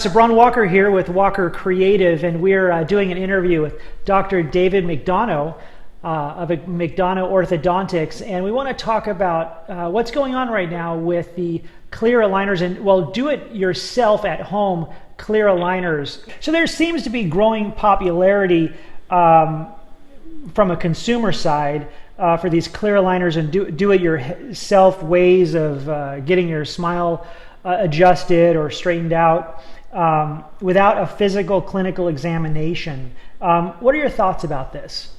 So Bron Walker here with Walker Creative, and we're doing an interview with Dr. David McDonough of McDonough Orthodontics, and we want to talk about what's going on right now with the clear aligners and, well, do-it-yourself at home clear aligners. So there seems to be growing popularity from a consumer side for these clear aligners and do-it-yourself ways of getting your smile adjusted or straightened out without a physical clinical examination. What are your thoughts about this?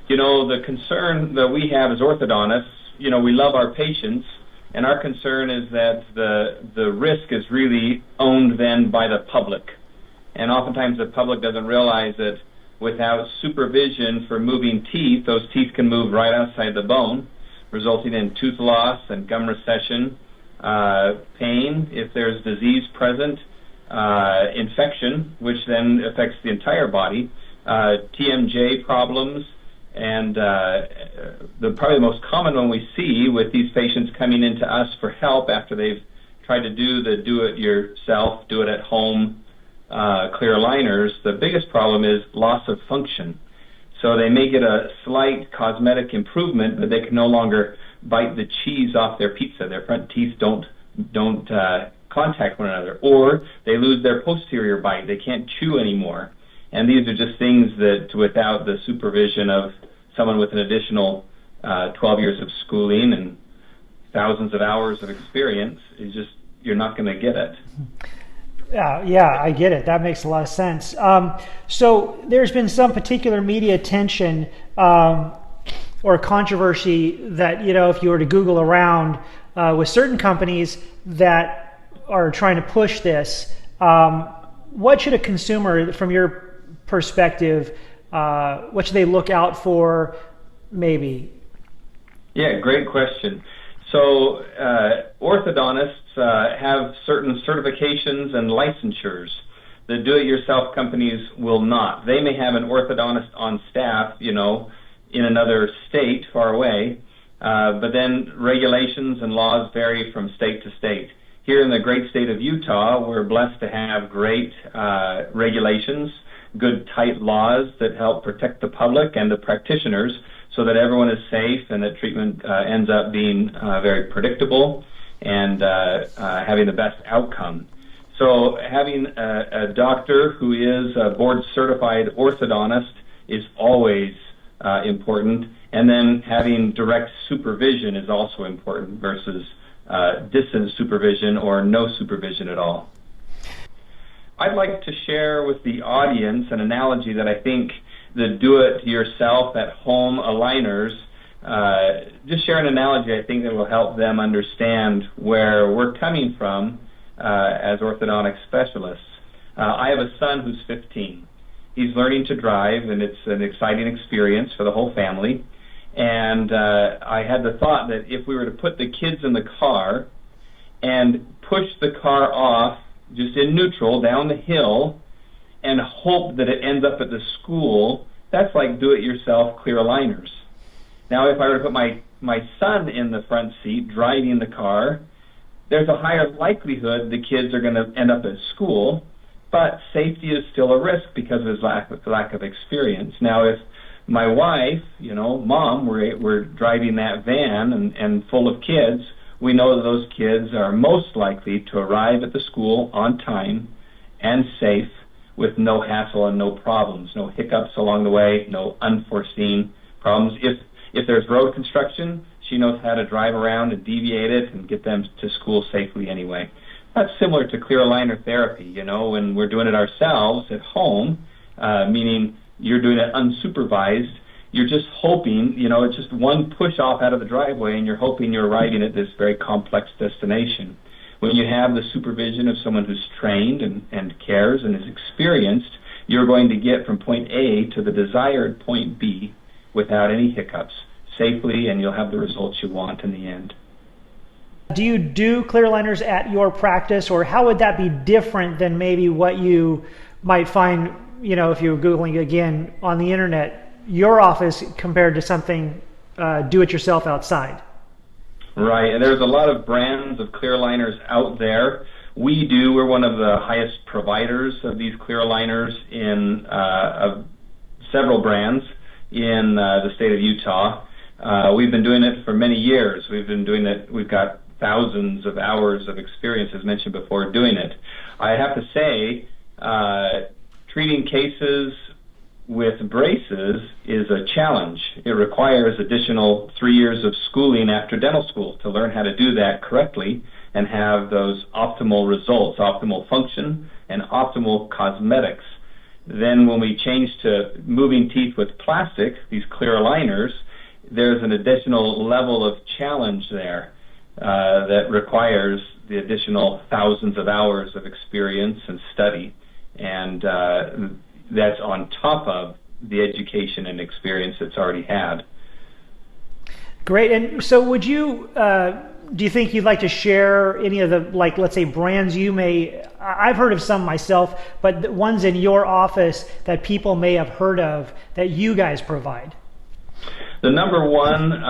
You know, the concern that we have as orthodontists, you know, we love our patients, and our concern is that the risk is really owned then by the public. And oftentimes the public doesn't realize that without supervision for moving teeth, those teeth can move right outside the bone, resulting in tooth loss and gum recession, pain if there's disease present, infection, which then affects the entire body, TMJ problems, and probably the most common one we see with these patients coming into us for help after they've tried to do the do-it-yourself, do-it-at-home clear aligners, the biggest problem is loss of function. So they may get a slight cosmetic improvement, but they can no longer bite the cheese off their pizza. Their front teeth don't contact one another, or they lose their posterior bite. They can't chew anymore. And these are just things that, without the supervision of someone with an additional 12 years of schooling and thousands of hours of experience, you're not going to get it. Yeah, I get it. That makes a lot of sense. So there's been some particular media attention or controversy that, you know, if you were to Google around with certain companies that are trying to push this, what should a consumer, from your perspective, what should they look out for, maybe? Yeah, great question. So orthodontists have certain certifications and licensures. The do-it-yourself companies will not. They may have an orthodontist on staff, you know, in another state far away, but then regulations and laws vary from state to state. Here in the great state of Utah, we're blessed to have great regulations, good tight laws that help protect the public and the practitioners so that everyone is safe and that treatment ends up being very predictable and having the best outcome. So having a doctor who is a board-certified orthodontist is always important, and then having direct supervision is also important versus distant supervision or no supervision at all. I'd like to share with the audience an analogy that I think the do-it-yourself at home aligners, just share an analogy I think that will help them understand where we're coming from as orthodontic specialists. I have a son who's 15. He's learning to drive, and it's an exciting experience for the whole family. And I had the thought that if we were to put the kids in the car and push the car off just in neutral down the hill and hope that it ends up at the school, that's like do-it-yourself clear aligners. Now, if I were to put my son in the front seat driving the car, there's a higher likelihood the kids are going to end up at school, but safety is still a risk because of his lack of experience. Now, if my wife, you know, mom, we're driving that van and full of kids, we know that those kids are most likely to arrive at the school on time and safe with no hassle and no problems, no hiccups along the way, no unforeseen problems. If there's road construction, she knows how to drive around and deviate it and get them to school safely anyway. That's similar to clear aligner therapy, you know, when we're doing it ourselves at home, meaning you're doing it unsupervised. You're just hoping, you know, it's just one push off out of the driveway and you're hoping you're arriving at this very complex destination. When you have the supervision of someone who's trained and cares and is experienced, you're going to get from point A to the desired point B without any hiccups safely, and you'll have the results you want in the end. Do you do clear aligners at your practice, or how would that be different than maybe what you might find, you know, if you were Googling again on the internet, your office compared to something do-it-yourself outside? Right, and there's a lot of brands of clear aligners out there. We're one of the highest providers of these clear aligners of several brands in the state of Utah. We've been doing it for many years. We've got thousands of hours of experience, as mentioned before, doing it. I have to say, treating cases with braces is a challenge. It requires additional 3 years of schooling after dental school to learn how to do that correctly and have those optimal results, optimal function, and optimal cosmetics. Then when we change to moving teeth with plastic, these clear aligners, there's an additional level of challenge there that requires the additional thousands of hours of experience and study, and that's on top of the education and experience it's already had. Great. And so would you, do you think you'd like to share any of the, like, let's say brands I've heard of some myself, but the ones in your office that people may have heard of that you guys provide? The number one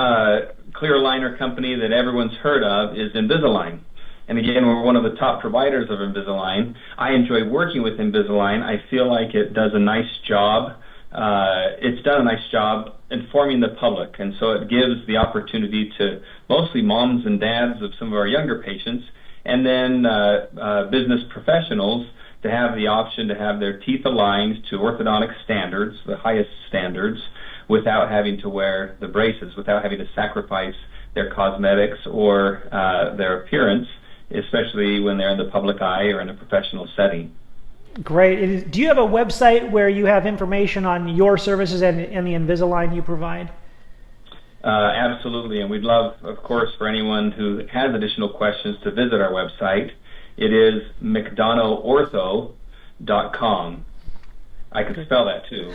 clear aligner company that everyone's heard of is Invisalign. And again, we're one of the top providers of Invisalign. I enjoy working with Invisalign. I feel like it does a nice job. It's done a nice job informing the public, and so it gives the opportunity to mostly moms and dads of some of our younger patients, and then business professionals to have the option to have their teeth aligned to orthodontic standards, the highest standards, without having to wear the braces, without having to sacrifice their cosmetics or their appearance, especially when they're in the public eye or in a professional setting. Great. Do you have a website where you have information on your services and the Invisalign you provide? Absolutely, and we'd love, of course, for anyone who has additional questions to visit our website. It is McDonoughOrtho.com. I could spell that too.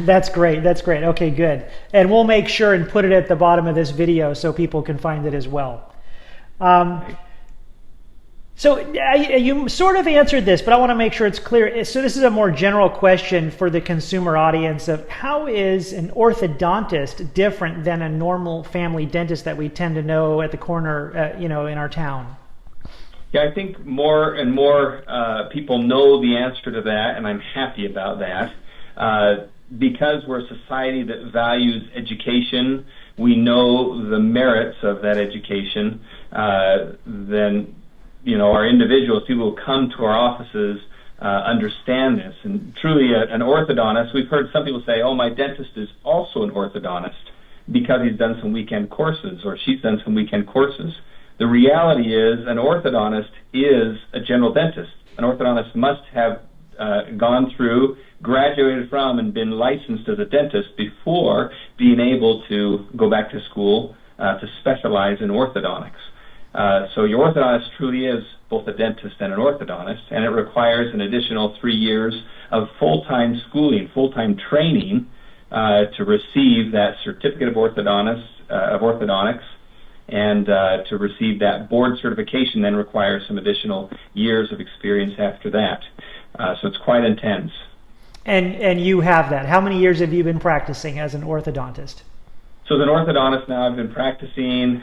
That's great. That's great. Okay, good. And we'll make sure and put it at the bottom of this video so people can find it as well. So you sort of answered this, but I want to make sure it's clear. So this is a more general question for the consumer audience of how is an orthodontist different than a normal family dentist that we tend to know at the corner, in our town? Yeah, I think more and more people know the answer to that, and I'm happy about that. Because we're a society that values education, we know the merits of that education, then our individuals, people who come to our offices, understand this. And truly, an orthodontist, we've heard some people say, oh, my dentist is also an orthodontist because he's done some weekend courses or she's done some weekend courses. The reality is an orthodontist is a general dentist. An orthodontist must have gone through, graduated from, and been licensed as a dentist before being able to go back to school to specialize in orthodontics. So your orthodontist truly is both a dentist and an orthodontist, and it requires an additional 3 years of full-time schooling, full-time training to receive that certificate of orthodontics, and to receive that board certification then requires some additional years of experience after that. So it's quite intense. And you have that. How many years have you been practicing as an orthodontist? So as an orthodontist now, I've been practicing,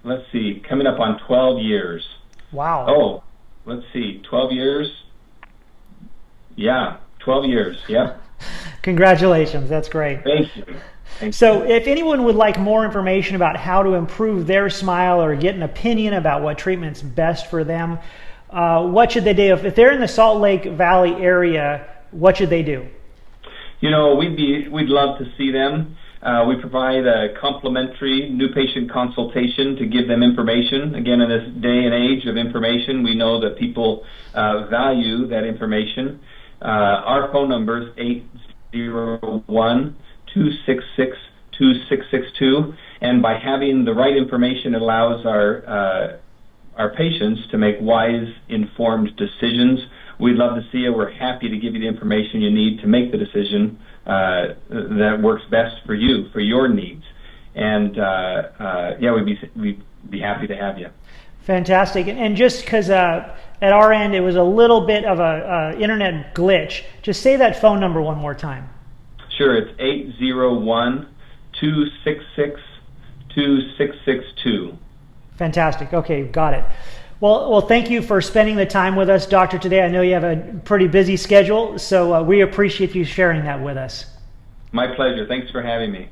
let's see, coming up on 12 years. Wow. Oh, let's see, 12 years? Yeah, 12 years, yep. Congratulations, that's great. Thank you. So if anyone would like more information about how to improve their smile or get an opinion about what treatment's best for them, what should they do? If they're in the Salt Lake Valley area, what should they do? We'd love to see them. We provide a complimentary new patient consultation to give them information. Again, in this day and age of information, we know that people value that information. Our phone number is 801-266-2662, and by having the right information, it allows our patients to make wise, informed decisions. We'd love to see you. We're happy to give you the information you need to make the decision that works best for you, for your needs. And we'd be happy to have you. Fantastic. And just because at our end it was a little bit of a internet glitch, just say that phone number one more time. Sure, it's 801-266-2662. Fantastic. Okay, got it. Well, thank you for spending the time with us, Doctor, today. I know you have a pretty busy schedule, so we appreciate you sharing that with us. My pleasure. Thanks for having me.